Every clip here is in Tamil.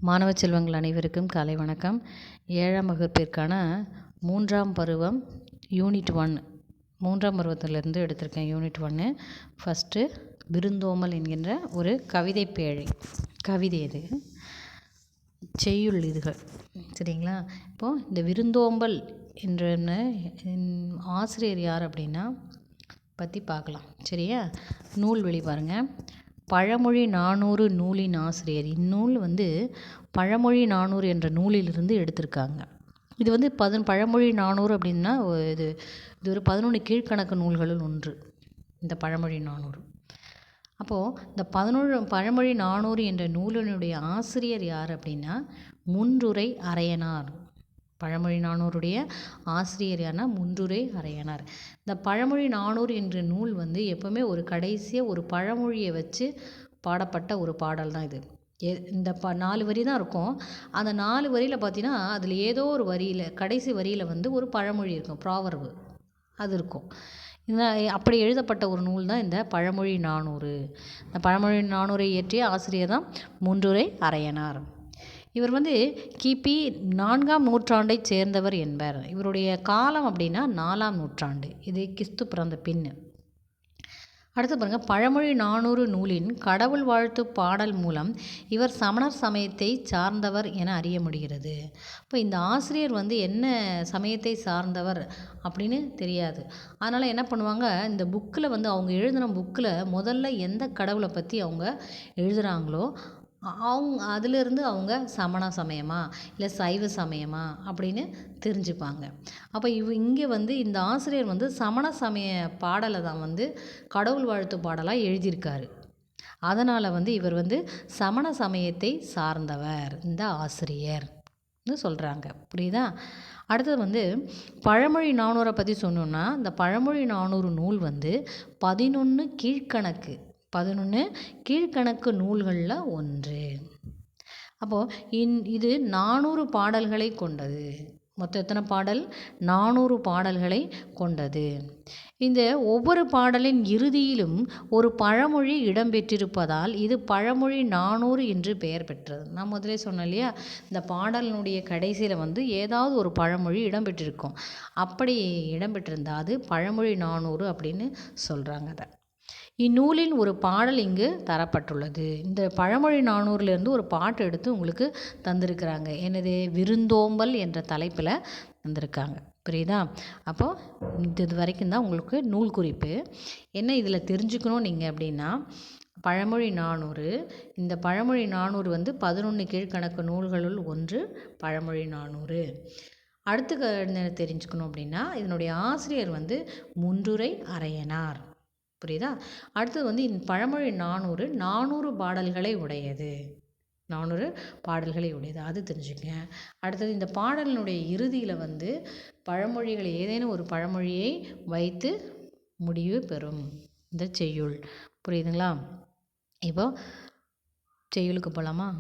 மாணவ செல்வங்கள் அனைவருக்கும் காலை வணக்கம். 7ஆம் வகுப்பிற்கான 3ஆம் பருவம் யூனிட் 1 3ஆம் பருவத்திலிருந்து எடுத்திருக்கேன். யூனிட் 1 ஃபஸ்ட்டு விருந்தோம்பல் என்கின்ற ஒரு கவிதை பேழை. கவிதை இது, செய்யுள் இதுகள், சரிங்களா? இப்போது இந்த விருந்தோம்பல் என்ற ஆசிரியர் யார் அப்படின்னா பற்றி பார்க்கலாம், சரியா? நூல் வெளி பாருங்கள். பழமொழி 400 நூலின் ஆசிரியர். இந்நூல் பழமொழி 400 என்ற நூலிலிருந்து எடுத்திருக்காங்க. இது பழமொழி 400 அப்படின்னா இது ஒரு 11 கீழ்கணக்கு நூல்களுள் ஒன்று இந்த பழமொழி 400. அப்போது இந்த பழமொழி 400 என்ற நூலினுடைய ஆசிரியர் யார் அப்படின்னா முன்றுரை அரையனார். பழமொழி 400 ஆசிரியர் யார்னா முன்றுரை அரையனார். இந்த பழமொழி 400 என்ற நூல் எப்போவுமே ஒரு கடைசியாக ஒரு பழமொழியை வச்சு பாடப்பட்ட ஒரு பாடல் தான் இது. இந்த 4 வரி தான் இருக்கும். அந்த 4 வரியில் பார்த்தீங்கன்னா அதில் ஏதோ ஒரு வரியில் கடைசி வரியில் ஒரு பழமொழி இருக்கும், ப்ராவர்பு அது இருக்கும். அப்படி எழுதப்பட்ட ஒரு நூல் தான் இந்த பழமொழி 400. இந்த பழமொழி 400 இயற்றிய ஆசிரியர் தான் முன்றுரை அரையனார். இவர் கிபி 4ஆம் நூற்றாண்டைச் சேர்ந்தவர் என்பர். இவருடைய காலம் அப்படின்னா 4ஆம் நூற்றாண்டு. இது கிறிஸ்து பிறந்த பின். அடுத்து பாருங்கள், பழமொழி 400 நூலின் கடவுள் வாழ்த்து பாடல் மூலம் இவர் சமணர் சமயத்தை சார்ந்தவர் என அறிய முடிகிறது. இப்போ இந்த ஆசிரியர் என்ன சமயத்தை சார்ந்தவர் அப்படின்னு தெரியாது. அதனால் என்ன பண்ணுவாங்க, இந்த புக்கில் அவங்க எழுதின புக்கில் முதல்ல எந்த கடவுளை பற்றி அவங்க எழுதுகிறாங்களோ அதிலிருந்து அவங்க சமண சமயமா இல்லை சைவ சமயமா அப்படின்னு தெரிஞ்சுப்பாங்க. அப்போ இங்கே இந்த ஆசிரியர் சமண சமய பாடலை தான் கடவுள் வாழ்த்து பாடலாக எழுதியிருக்காரு. அதனால் இவர் சமண சமயத்தை சார்ந்தவர் இந்த ஆசிரியர்னு சொல்கிறாங்க. புரியுதா? அடுத்தது பழமொழி 400 பற்றி சொன்னோன்னா, இந்த பழமொழி 400 நூல் 11 கீழ்கணக்கு நூல்களில் ஒன்று. அப்போது இது 400 பாடல்களை கொண்டது. மொத்தம் எத்தனை பாடல்? 400 பாடல்களை கொண்டது. இந்த ஒவ்வொரு பாடலின் இறுதியிலும் ஒரு பழமொழி இடம்பெற்றிருப்பதால் இது பழமொழி 400 என்று பெயர் பெற்றது. நான் முதலே சொன்னேன் இல்லையா, இந்த பாடலினுடைய கடைசியில் ஏதாவது ஒரு பழமொழி இடம்பெற்றிருக்கும். அப்படி இடம்பெற்றிருந்தால் அது பழமொழி 400 அப்படின்னு சொல்கிறாங்க. அதை இந்நூலின் ஒரு பாடல் இங்கு தரப்பட்டுள்ளது. இந்த பழமொழி 400லேருந்து ஒரு பாட்டு எடுத்து உங்களுக்கு தந்திருக்கிறாங்க. என்னது? விருந்தோம்பல் என்ற தலைப்பில் தந்திருக்காங்க. புரியுதா? அப்போது இது வரைக்கும் தான் உங்களுக்கு நூல் குறிப்பு. என்ன இதில் தெரிஞ்சுக்கணும் நீங்கள் அப்படின்னா, பழமொழி 400, இந்த பழமொழி 400 11 கீழ்கணக்கு நூல்களுள் ஒன்று பழமொழி 400. அடுத்து தெரிஞ்சுக்கணும் அப்படின்னா, இதனுடைய ஆசிரியர் முன்றுரை அரையனார். புரியுதா? அடுத்தது இந்த பழமொழி 400 பாடல்களை உடையது. 400 பாடல்களை உடையது, அது தெரிஞ்சுக்கங்க. அடுத்தது இந்த பாடலினுடைய இறுதியில் பழமொழிகளை ஏதேனும் ஒரு பழமொழியை வைத்து முடிவு பெறும் இந்த செய்யுள். புரியுதுங்களா? இப்போ செய்யுளுக்கு போகலாமா?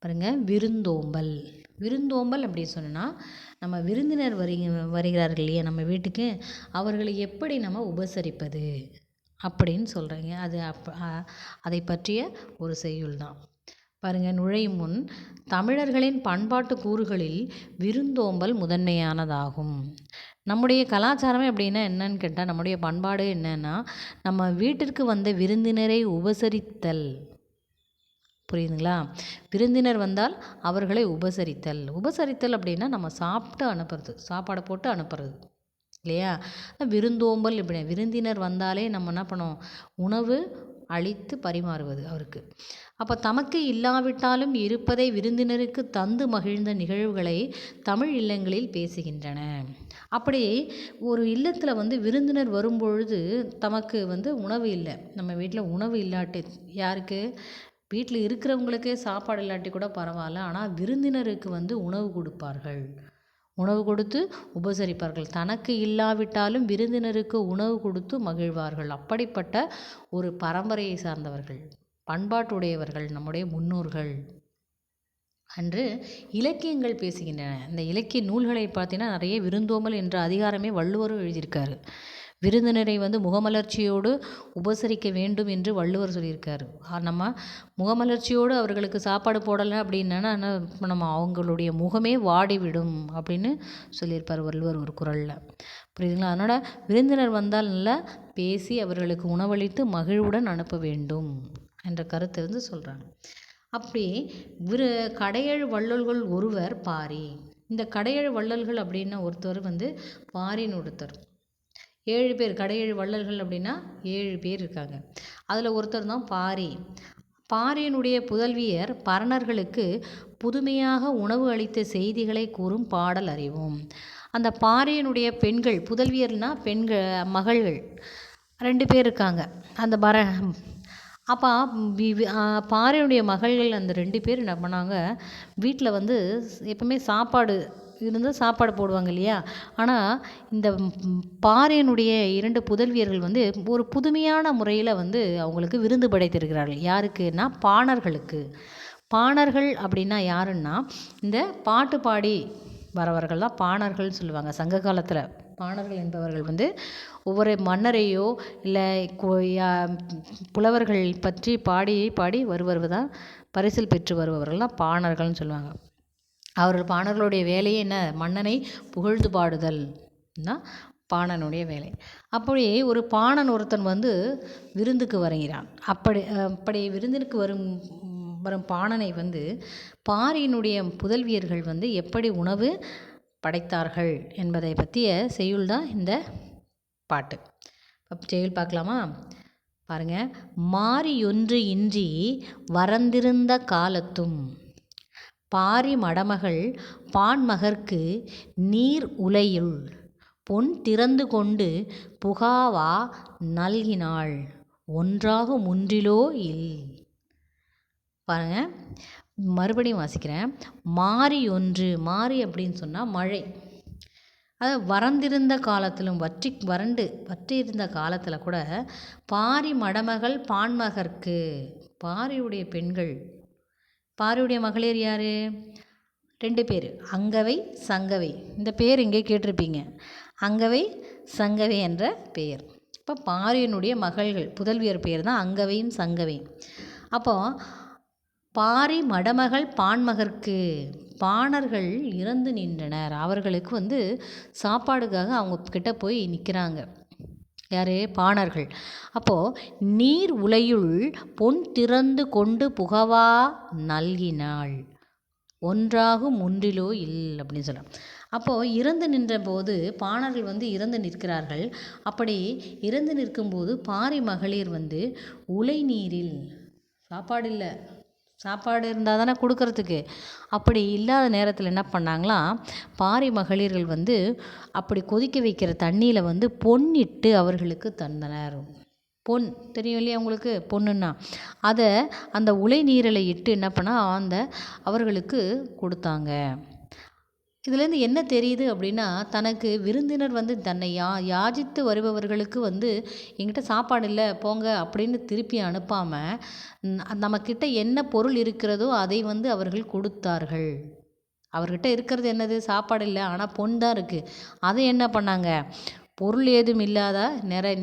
பாருங்கள், விருந்தோம்பல் அப்படின்னு சொன்னால், நம்ம விருந்தினர் வருகிறார்கள் இல்லையா நம்ம வீட்டுக்கு, அவர்களை எப்படி நம்ம உபசரிப்பது அப்படின்னு சொல்கிறீங்க. அதை பற்றிய ஒரு செய்யுள் தான். பாருங்கள், நுழையும் முன் தமிழர்களின் பண்பாட்டு கூறுகளில் விருந்தோம்பல் முதன்மையானதாகும். நம்முடைய கலாச்சாரமே அப்படின்னா என்னன்னு கேட்டால், நம்முடைய பண்பாடு என்னன்னா, நம்ம வீட்டிற்கு வந்த விருந்தினரை உபசரித்தல். புரியுதுங்களா? விருந்தினர் வந்தால் அவர்களை உபசரித்தல் அப்படின்னா நம்ம சாப்பிட்டு அனுப்புறது, சாப்பாடை போட்டு அனுப்புறது இல்லையா? விருந்தோம்பல் இப்படி விருந்தினர் வந்தாலே நம்ம என்ன பண்ணோம், உணவு அளித்து பரிமாறுவது அவருக்கு. அப்போ தமக்கு இல்லாவிட்டாலும் இருப்பதை விருந்தினருக்கு தந்து மகிழ்ந்த நிகழ்வுகளை தமிழ் இல்லங்களில் பேசுகின்றன. அப்படி ஒரு இல்லத்தில் விருந்தினர் வரும்பொழுது தமக்கு உணவு இல்லை, நம்ம வீட்டில் உணவு இல்லாட்டி, யாருக்கு? வீட்டில் இருக்கிறவங்களுக்கே சாப்பாடு இல்லாட்டி கூட பரவாயில்ல, ஆனால் விருந்தினருக்கு உணவு கொடுப்பார்கள், உணவு கொடுத்து உபசரிப்பார்கள். தனக்கு இல்லாவிட்டாலும் விருந்தினருக்கு உணவு கொடுத்து மகிழ்வார்கள். அப்படிப்பட்ட ஒரு பரம்பரையை சார்ந்தவர்கள், பண்பாட்டுடையவர்கள் நம்முடைய முன்னோர்கள் அன்று இலக்கியங்கள் பேசுகின்றன. இந்த இலக்கிய நூல்களை பார்த்தீங்கன்னா நிறைய விருந்தோம்பல் என்ற அதிகாரமே வள்ளுவரும் எழுதியிருக்காரு. விருந்தினரை வந்து முகமலர்ச்சியோடு உபசரிக்க வேண்டும் என்று வள்ளுவர் சொல்லியிருக்காரு. நம்ம முகமலர்ச்சியோடு அவர்களுக்கு சாப்பாடு போடலை அப்படின்னா நம்ம அவங்களுடைய முகமே வாடிவிடும் அப்படின்னு சொல்லியிருப்பார் வள்ளுவர் ஒரு குறளில். புரியுதுங்களா? அதனால் விருந்தினர் வந்தால் நல்லா பேசி அவர்களுக்கு உணவளித்து மகிழ்வுடன் அனுப்ப வேண்டும் என்ற கருத்தை வந்து சொல்கிறாங்க. அப்படி கடையேழு வள்ளல்கள் ஒருவர் பாரி. இந்த கடையேழு வள்ளல்கள் அப்படின்னா ஒருத்தர் வந்து பாரின்னு ஒருத்தர். 7 பேர் கடையேழு வள்ளல்கள் அப்படின்னா 7 பேர் இருக்காங்க. அதில் ஒருத்தர் தான் பாரி. பாரியினுடைய புதல்வியர் பரணர்களுக்கு புதுமையாக உணவு அளித்த செய்திகளை கூறும் பாடல் அறிவோம். அந்த பாரியினுடைய பெண்கள், புதல்வியர்னா பெண்கள், மகள்கள் 2 பேர் இருக்காங்க. அந்த அப்போ பாரியினுடைய மகள்கள் அந்த 2 பேர் என்ன பண்ணாங்க, வீட்டில் வந்து எப்பவுமே சாப்பாடு இருந்தால் சாப்பாடு போடுவாங்க இல்லையா? ஆனால் இந்த பாரியினுடைய 2 புதல்வியர்கள் வந்து ஒரு புதுமையான முறையில் வந்து அவங்களுக்கு விருந்து படைத்திருக்கிறார்கள். யாருக்குன்னா பாணர்களுக்கு. பாணர்கள் அப்படின்னா யாருன்னா இந்த பாட்டு பாடி வரவர்கள் தான் பாணர்கள் சொல்லுவாங்க சங்க காலத்தில். பாணர்கள் என்பவர்கள் வந்து ஒவ்வொரு மன்னரையோ இல்லை புலவர்கள் பற்றி பாடி வருவது தான் பரிசில் பெற்று வருபவர்கள் தான் பாணர்கள்னு சொல்லுவாங்க. பாணர்களுடைய வேலையே என்ன? மன்னனை புகழ்ந்து பாடுதல் தான் பாணனுடைய வேலை. அப்படியே ஒரு பாணன் ஒருத்தன் வந்து விருந்துக்கு வருகிறான். அப்படி விருந்திற்கு வரும் பாணனை வந்து பாரியினுடைய புதல்வியர்கள் வந்து எப்படி உணவு படைத்தார்கள் என்பதை பற்றிய செய்யுள் தான் இந்த பாட்டு. செய்யுள் பார்க்கலாமா? பாருங்க. மாரியொன்று இன்றி வரந்திருந்த காலத்தும் பாரி மடமகள் பான்மகற்கு நீர் உலையுள் பொன் திறந்து கொண்டு புகாவா நல்கினாள் ஒன்றாக முன்றிலோ இல். பாருங்க, மறுபடியும் வாசிக்கிறேன். மாரி மாரி அப்படின்னு சொன்னால் மழை. அது வறண்டிருந்த காலத்திலும் வற்றி இருந்த காலத்தில் கூட பாரி மடமகள் பான்மகற்கு, பாரியுடைய பெண்கள், பாரியுடைய மகளிர் யார்? 2 பேர், அங்கவை சங்கவை. இந்த பேர் இங்கே கேட்டிருப்பீங்க, அங்கவை சங்கவை என்ற பெயர். இப்போ பாரியினுடைய மகள்கள் புதல்வியர் பெயர் தான் அங்கவையும் சங்கவையும். அப்போது பாரி மடமகள் பான்மகற்கு, பாணர்கள் இறந்து நின்றனர். அவர்களுக்கு வந்து சாப்பாடுக்காக அவங்க கிட்ட போய் நிற்கிறாங்க. யார்? பாணர்கள். அப்போது நீர் உலையுள் பொன் திறந்து கொண்டு புகவா நல்கினாள் ஒன்றாகும் முன்றிலோ இல் அப்படின்னு சொல்லலாம். அப்போது இறந்து நின்ற போது பாணர்கள் வந்து இறந்து நிற்கிறார்கள். அப்படி இறந்து நிற்கும்போது பாரி மகளிர் வந்து உலை நீரில், சாப்பாடு இல்லை, சாப்பாடு இருந்தால் தானே கொடுக்கறதுக்கு, அப்படி இல்லாத நேரத்தில் என்ன பண்ணாங்களாம், பாரி மகளிர்கள் வந்து அப்படி கொதிக்க வைக்கிற தண்ணியில் வந்து பொன்னிட்டு அவர்களுக்கு தந்தனர். பொன் தெரியும் இல்லையா உங்களுக்கு? பொண்ணுன்னா அதை அந்த உலை நீரில் இட்டு என்ன பண்ணால் அவர்களுக்கு கொடுத்தாங்க. இதுலேருந்து என்ன தெரியுது அப்படின்னா, தனக்கு விருந்தினர் வந்து தன்னை யாசித்து வருபவர்களுக்கு வந்து எங்கிட்ட சாப்பாடு இல்லை போங்க அப்படின்னு திருப்பி அனுப்பாமல் நம்மக்கிட்ட என்ன பொருள் இருக்கிறதோ அதை வந்து அவர்கள் கொடுத்தார்கள். அவர்கிட்ட இருக்கிறது என்னது? சாப்பாடு இல்லை, ஆனால் பொன் தான் இருக்குது. அதை என்ன பண்ணாங்க? பொருள் ஏதும் இல்லாத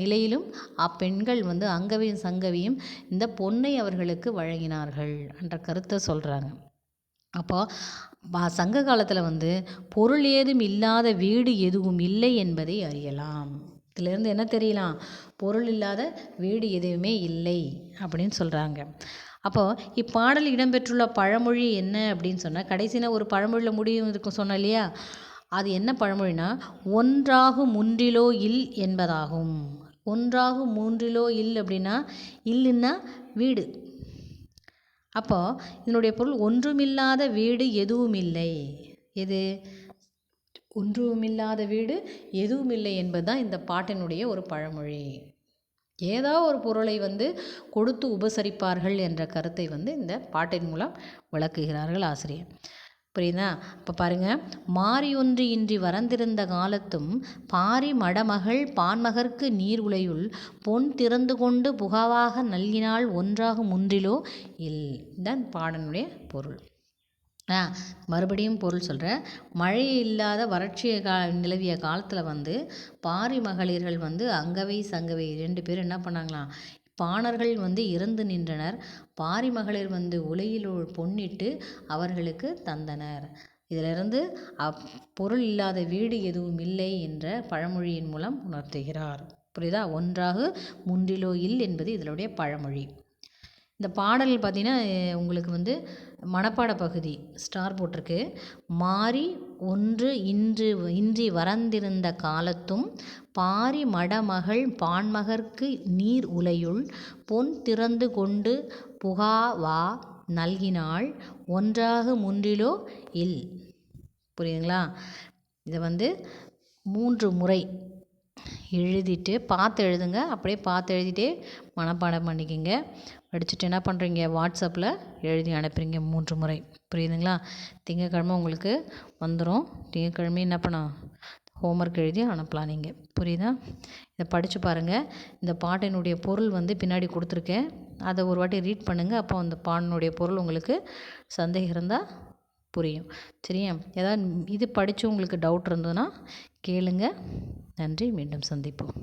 நிலையிலும் அப்பெண்கள் வந்து அங்கவையும் சங்கவையும் இந்த பொன்னை அவர்களுக்கு வழங்கினார்கள் என்ற கருத்தை சொல்கிறாங்க. அப்போ சங்க காலத்தில் வந்து பொருள் ஏதும் இல்லாத வீடு எதுவும் இல்லை என்பதை அறியலாம். இதிலேருந்து என்ன தெரியலாம்? பொருள் இல்லாத வீடு எதுவுமே இல்லை அப்படின்னு சொல்கிறாங்க. அப்போது இப்பாடல் இடம்பெற்றுள்ள பழமொழி என்ன அப்படின்னு சொன்னால், கடைசியில் ஒரு பழமொழியில் முடியும் இருக்கும் சொன்னோம் இல்லையா? அது என்ன பழமொழினா, ஒன்றாகும் முன்றிலோ இல் என்பதாகும். ஒன்றாகும் மூன்றிலோ இல் அப்படின்னா, இல்லுன்னா வீடு. அப்போது இதனுடைய பொருள் ஒன்றுமில்லாத வீடு எதுவும் இல்லை. எது? ஒன்றுமில்லாத வீடு எதுவும் இல்லை என்பது தான் இந்த பாட்டினுடைய ஒரு பழமொழி. ஏதோ ஒரு பொருளை வந்து கொடுத்து உபசரிப்பார்கள் என்ற கருத்தை வந்து இந்த பாட்டின் மூலம் விளக்குகிறார்கள் ஆசிரியர். புரியுதா? இப்போ பாருங்கள், மாரியொன்று இன்றி வரந்திருந்த காலத்தும் பாரி மடமகள் பான்மகற்கு நீர் உலையுள் பொன் திறந்து கொண்டு புகாவாக நல்கினாள் ஒன்றாக முன்றிலோ இல். தான் பாடனுடைய பொருள். மறுபடியும் பொருள் சொல்கிறேன். மழை இல்லாத வறட்சிய நிலவிய காலத்தில் வந்து பாரி மகளிர்கள் வந்து அங்கவை சங்கவை 2 பேரும் என்ன பண்ணாங்களாம், பாணர்கள் வந்து இறந்து நின்றனர். பாரி மகளிர் வந்து உலையில் பொன்னிட்டு அவர்களுக்கு தந்தனர். இதிலிருந்து பொருள் இல்லாத வீடு எதுவும் இல்லை என்ற பழமொழியின் மூலம் உணர்த்துகிறார். புரியுதா? ஒன்றாக முன்றிலோ இல் என்பது இதனுடைய பழமொழி. இந்த பாடல் பார்த்திங்கன்னா உங்களுக்கு வந்து மனப்பாட பகுதி ஸ்டார் போட்டிருக்கு. மாறி ஒன்று இன்றி வரந்திருந்த காலத்தும் பாரி மடமகள் பான்மகற்கு நீர் உலையுள் பொன் திறந்து கொண்டு புகாவா நல்கினாள் ஒன்றாக முன்றிலோ இல். புரியுதுங்களா? இதை வந்து 3 முறை எழுதிட்டு பார்த்து எழுதுங்க. அப்படியே பார்த்து எழுதிட்டே மனப்பாடம் பண்ணிக்கிங்க. படிச்சுட்டு என்ன பண்ணுறீங்க, வாட்ஸ்அப்பில் எழுதி அனுப்புறீங்க 3 முறை. புரியுதுங்களா? திங்கக்கிழமை உங்களுக்கு வந்துடும். திங்கக்கிழமை என்ன பண்ணலாம், ஹோம்ஒர்க் எழுதி அனுப்பலாம் நீங்கள். புரியுதா? இதை படித்து பாருங்கள். இந்த பாட்டினுடைய பொருள் வந்து பின்னாடி கொடுத்துருக்கேன். அதை ஒரு வாட்டி ரீட் பண்ணுங்கள். அப்போ அந்த பாட்டினுடைய பொருள் உங்களுக்கு சந்தேகம் இருந்தால் புரியும். சரியா? ஏதாவது இது படித்து உங்களுக்கு டவுட் இருந்ததுன்னா கேளுங்க. நன்றி. மீண்டும் சந்திப்போம்.